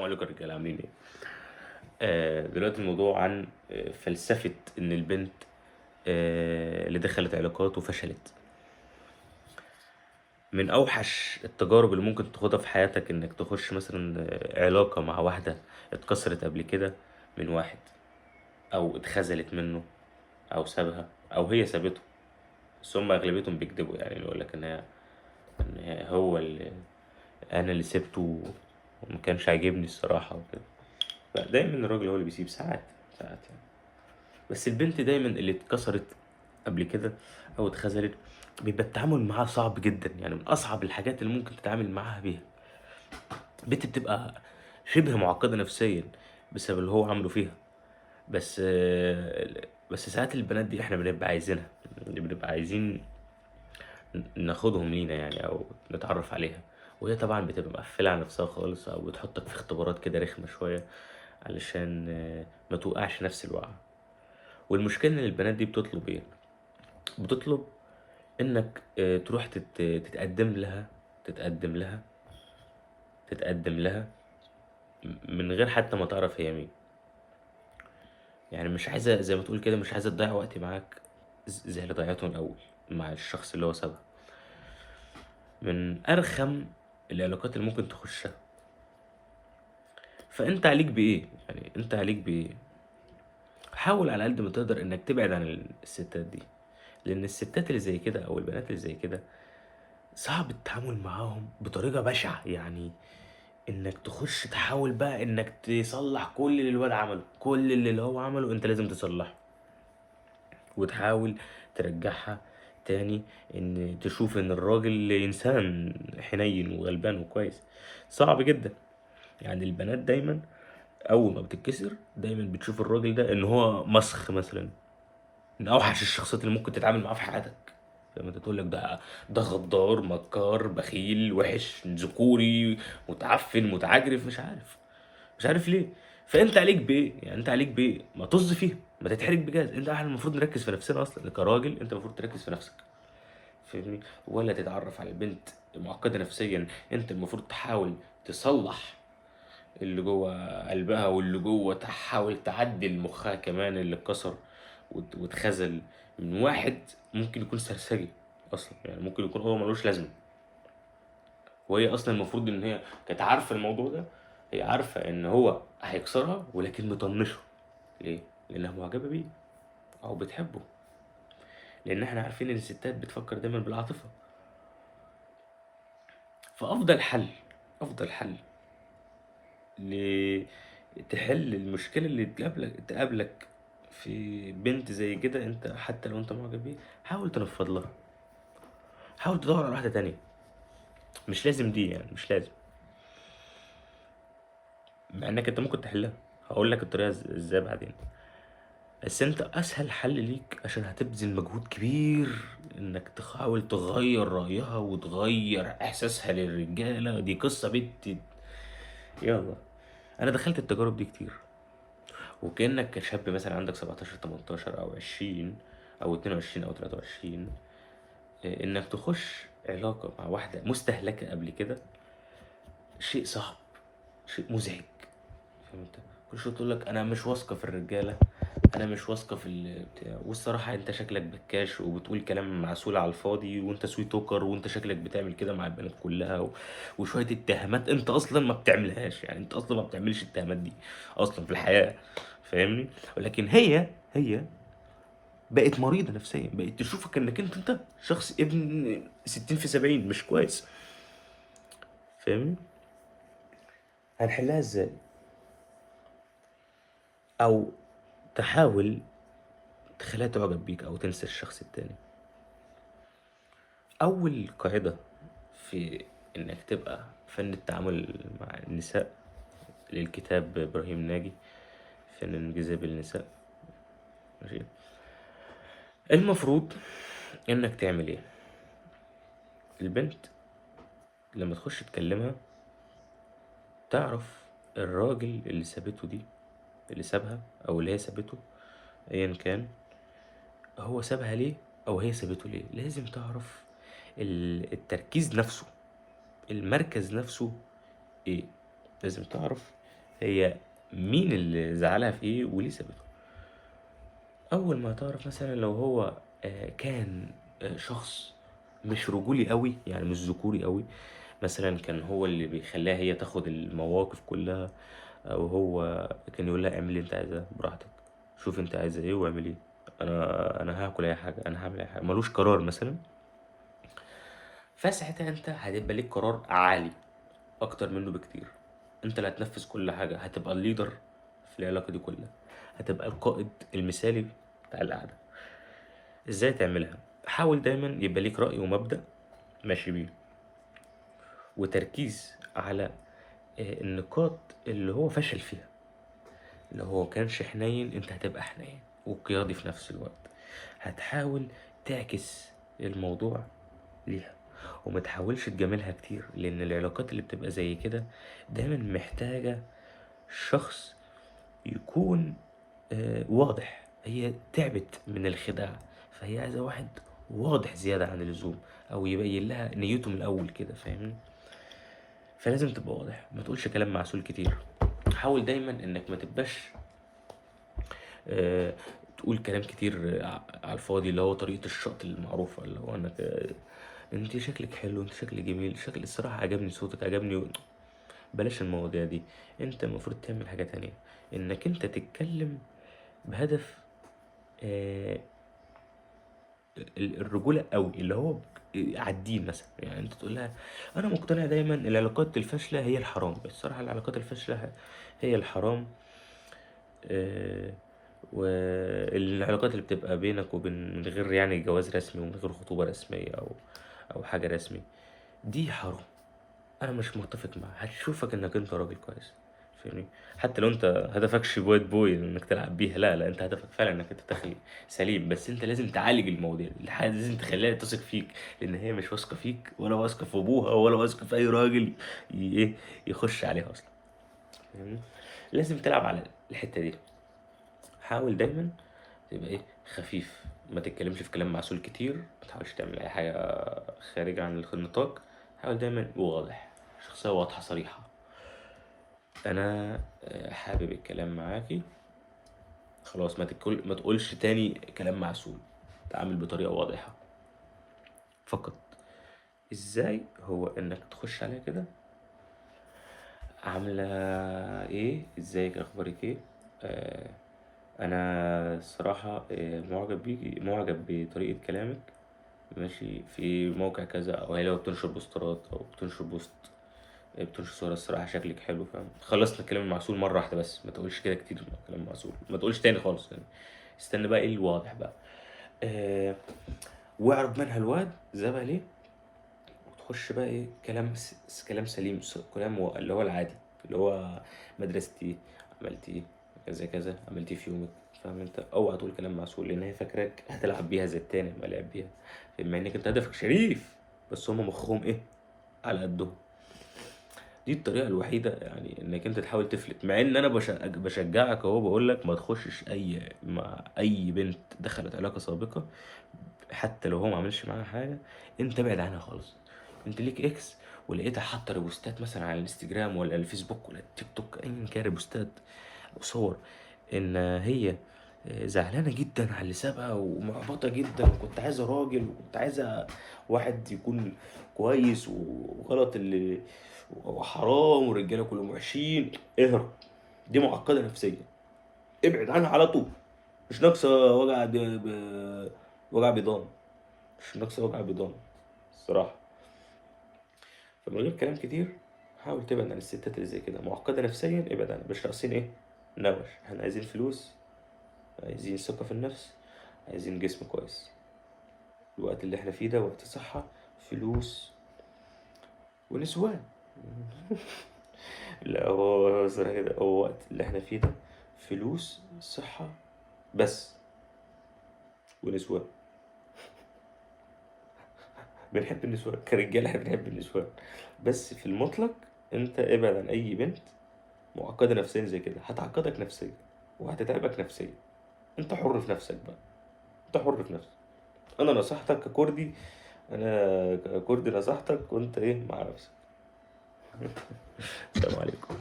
عليكم يا رجاله، عاملين ايه؟ دلوقتي الموضوع عن فلسفة ان البنت اللي دخلت علاقات وفشلت. من اوحش التجارب اللي ممكن تاخدها في حياتك انك تخش مثلا علاقة مع واحدة اتكسرت قبل كده من واحد، او اتخذلت منه، او سابها، او هي سابته. بس هم اغلبيتهم بيكذبوا، يعني يقول لك ان هو اللي انا اللي سبته وما كانش عاجبني الصراحة وكده. فدايما الراجل هو اللي بيسيب ساعات ساعات يعني. بس البنت دايما اللي اتكسرت قبل كده او اتخذلت بيبقى التعامل معاها صعب جدا، يعني من اصعب الحاجات اللي ممكن تتعامل معاها بيها. البنت بتبقى شبه معقدة نفسيا بسبب اللي هو عمله فيها. بس ساعات البنات دي احنا بنبقى عايزينها، بنبقى عايزين ناخدهم لينا يعني، او نتعرف عليها. وهي طبعا بتبقى مقفلة على نفسها خالص، او بتحطك في اختبارات كده رخمة شوية علشان ما توقعش نفس الوقعة. والمشكلة ان البنات دي بتطلب ايه؟ بتطلب انك تروح تتقدم لها، تتقدم لها، تتقدم لها من غير حتى ما تعرف هي مين. يعني مش عايزة زي ما تقول كده، مش عايزة تضيع وقت معاك زي اللي ضيعته الأول مع الشخص اللي هو سابها. من أرخم العلاقات اللي ممكن تخشها. فأنت عليك بإيه؟ يعني أنت عليك بإيه؟ حاول على قد ما تقدر إنك تبعد عن الستات دي، لأن الستات اللي زي كده أو البنات اللي زي كده صعب التعامل معاهم بطريقة بشعة. يعني انك تخش تحاول بقى انك تصلح كل اللي الواد عمله، كل اللي هو عمله انت لازم تصلحه، وتحاول ترجعها تاني، ان تشوف ان الراجل انسان حنين وغلبان وكويس. صعب جدا. يعني البنات دايما اول ما بتتكسر دايما بتشوف الراجل ده ان هو مسخ مثلا، من اوحش الشخصيات اللي ممكن تتعامل معاه في حياتك. فلما انت تقول لك ده غدار، مكار، بخيل، وحش، ذكوري، متعفن، متعجرف، مش عارف ليه. فانت عليك بايه؟ يعني انت عليك بايه؟ ما طز فيها، ما تتحرج بجاز. احنا المفروض نركز في نفسنا اصلا كراجل، انت المفروض تركز في نفسك، فاهمني؟ ولا تتعرف على البنت معقده نفسيا. انت المفروض تحاول تصلح اللي جوه قلبها، واللي جوه تحاول تعدل مخها كمان اللي اتكسر واتخذل من واحد ممكن يكون سرسجي اصلا. يعني ممكن يكون هو ملوش لازمه، وهي اصلا المفروض ان هي كانت عارفه الموضوع ده. هي عارفه ان هو هيكسرها ولكن مطنشه. ليه؟ لانها معجبه بيه او بتحبه. لان احنا عارفين ان الستات بتفكر دايما بالعاطفه. فافضل حل، افضل حل تحل المشكله اللي تقابلك في بنت زي كده، انت حتى لو انت معجب بيه حاول تنفض لها، حاول تدور على واحده تانية. مش لازم دي، يعني مش لازم، مع انك انت ممكن تحلها. هقول لك الطريقه ازاي بعدين. بس انت اسهل حل ليك عشان هتبذل مجهود كبير انك تحاول تغير رأيها وتغير احساسها للرجالة. دي قصة بنت. يلا، انا دخلت التجارب دي كتير. وكأنك كشاب مثلا عندك 17 18 او 20 او 22 او 23، انك تخش علاقة مع واحدة مستهلكة قبل كده شيء صعب، شيء مزعج. فاهم انت؟ كل شويه تقول لك انا مش واثقه في الرجاله، انا مش واثقه في بتاع. والصراحه انت شكلك بكاش وبتقول كلام معسول على الفاضي، وانت سويت توكر، وانت شكلك بتعمل كده مع البنات كلها وشويه اتهامات انت اصلا ما بتعملهاش. يعني انت اصلا ما بتعملش الاتهامات دي اصلا في الحياه، فاهمني؟ ولكن هي بقت مريضه نفسيا، بقت تشوفك انك انت شخص ابن 60 في 70 مش كويس. فاهمني؟ هنحلها ازاي؟ او تحاول تخليها تعجب بيك او تنسى الشخص التاني. اول قاعدة في انك تبقى فن التعامل مع النساء للكتاب ابراهيم ناجي، فن انجذاب النساء. ماشي؟ المفروض انك تعمل ايه؟ البنت لما تخش تكلمها تعرف الراجل اللي سابته دي، اللي سابها او اللي هي سابته، ايا كان هو سابها ليه او هي سابته ليه. لازم تعرف التركيز نفسه، المركز نفسه ايه. لازم تعرف هي مين اللي زعلها في ايه وليه سابته. اول ما تعرف مثلا لو هو كان شخص مش رجولي قوي، يعني مش ذكوري قوي، مثلا كان هو اللي بيخليها هي تاخد المواقف كلها، او هو كان يقول لها اعملي اللي انت عايزاه براحتك، شوف انت عايزه ايه واعملي. انا هاكل اي حاجه، انا هعمل اي حاجه، ملوش قرار مثلا. فساعتها انت هتبقى ليك قرار عالي اكتر منه بكتير. انت اللي هتنفذ كل حاجه، هتبقى الليدر في العلاقه دي كلها، هتبقى القائد المثالي بتاع القعده. ازاي تعملها؟ حاول دايما يبقى ليك رأي ومبدأ ماشي بيه، وتركيز على النقاط اللي هو فشل فيها. لو هو كانش حنين انت هتبقى حنين وقيادي في نفس الوقت. هتحاول تعكس الموضوع ليها، وما تحاولش تجاملها كتير، لان العلاقات اللي بتبقى زي كده دايما محتاجة شخص يكون واضح. هي تعبت من الخداع، فهي عايزة واحد واضح زيادة عن اللزوم، او يبين لها نيته من الاول كده، فاهمني؟ فلازم تبقى واضح، ما تقولش كلام معسول كتير. حاول دايما انك ما تبقاش آه، تقول كلام كتير على الفاضي، اللي هو طريقة الشط المعروفة، اللي هو انك انت شكلك حلو، انت شكلك جميل، شكل الصراحة عجبني صوتك، عجبني. بلاش المواضيع دي. انت المفروض تعمل حاجة تانية، انك انت تتكلم بهدف آه، الرجولة قوي، اللي هو عدين مثلا. يعني انت تقول لها انا مقتنع دايما العلاقات الفاشلة هي الحرام، الصراحة العلاقات الفاشلة هي الحرام. آه، والعلاقات اللي بتبقى بينك وبين من غير يعني جواز رسمي ومن غير خطوبة رسمية او حاجة رسمي دي حرام. انا مش متفق معاه، هتشوفك انك انت راجل كويس، فاهمني؟ حتى لو انت هدفكش بويد بوي انك تلعب بيها، لا لا، انت هدفك فعلا انك انت داخل سليم. بس انت لازم تعالج المواضيع دي، الحاجة لازم تخليها تثق فيك، لان هي مش واثقه فيك ولا واثقه في ابوها ولا واثقه في اي راجل ايه يخش عليها اصلا، فاهمني؟ لازم تلعب على الحته دي. حاول دايما تبقى ايه خفيف، ما تتكلمش في كلام معسول كتير، ما تحاولش تعمل اي حاجه خارجه عن النطاق. حاول دايما واضح، شخصيه واضحه صريحه. انا حابب الكلام معاكي، خلاص ما تقولش تاني كلام معسول، تعامل بطريقه واضحه فقط. ازاي؟ هو انك تخش عليها كده، عامله ايه، ازيك، اخبارك ايه، آه انا الصراحه معجب بيكي، معجب بطريقه كلامك، ماشي في موقع كذا، او هي لو بتنشر بوسترات او بتنشر بوست بتنشر صورة، الصراحة شكلك حلو، فاهم؟ خلصنا الكلام المعسول مرة واحدة بس، ما تقولش كده كتير كلام معسول، ما تقولش تاني خالص يعني. استنى بقى ايه الواضح بقى. آه واعرض منها الواد زبها ليه، وتخش بقى ايه كلام كلام سليم، كلام اللي هو العادي، اللي هو مدرستي، عملتي ايه، كذا كذا، عملتي في يومك، فاهم انت؟ اوعى تقول كلام معسول، لان هي فاكراك هتلعب بيها زي التاني ما لعب بيها، بما انك انت هدفك شريف، بس هم مخهم ايه على قدهم. دي الطريقة الوحيدة يعني انك انت تحاول تفلت، مع ان انا بشجعك اهو، بقول لك ما تخشش مع اي بنت دخلت علاقة سابقة، حتى لو هو ما عملش معاها حاجة، انت ابعد عنها خالص. انت ليك اكس ولقيتها حاطة ريبوستات مثلا على الانستجرام ولا الفيسبوك ولا التيك توك، ايا كان ريبوستات او صور، ان هي زعلانة جدا على اللي سابها ومحبطة جدا، وكنت عايزة راجل، وكنت عايزة واحد يكون كويس، وغلط اللي وحرام، والرجالة كلهم وحشين، اهرب. دي معقدة نفسيا، ابعد عنها على طول. مش ناقصة وجع بيضان، مش ناقصة وجع بيضان الصراحة. فمن غير كلام كتير، حاول تبعد عن الستات اللي زي كده، معقدة نفسيا، ابعد عنها. مش ناقصين ايه نوش، احنا عايزين فلوس، عايزين ثقة في النفس، عايزين جسم كويس. الوقت اللي احنا فيه ده وقت صحة، فلوس، ونسوان. لا هو صراحة كده، هو وقت اللي احنا فيه ده فلوس، صحة بس، ونسوان. بنحب النسوان كرجالة، احنا بنحب النسوان. بس في المطلق انت ابعد عن اي بنت معقدة نفسيا زي كده، هتعقدك نفسيا وهتتعبك نفسيا. انت حر في نفسك بقى، انت حر في نفسك. انا نصحتك ككردي، انا ككردي نصحتك، وانت ايه مع نفسك. السلام عليكم.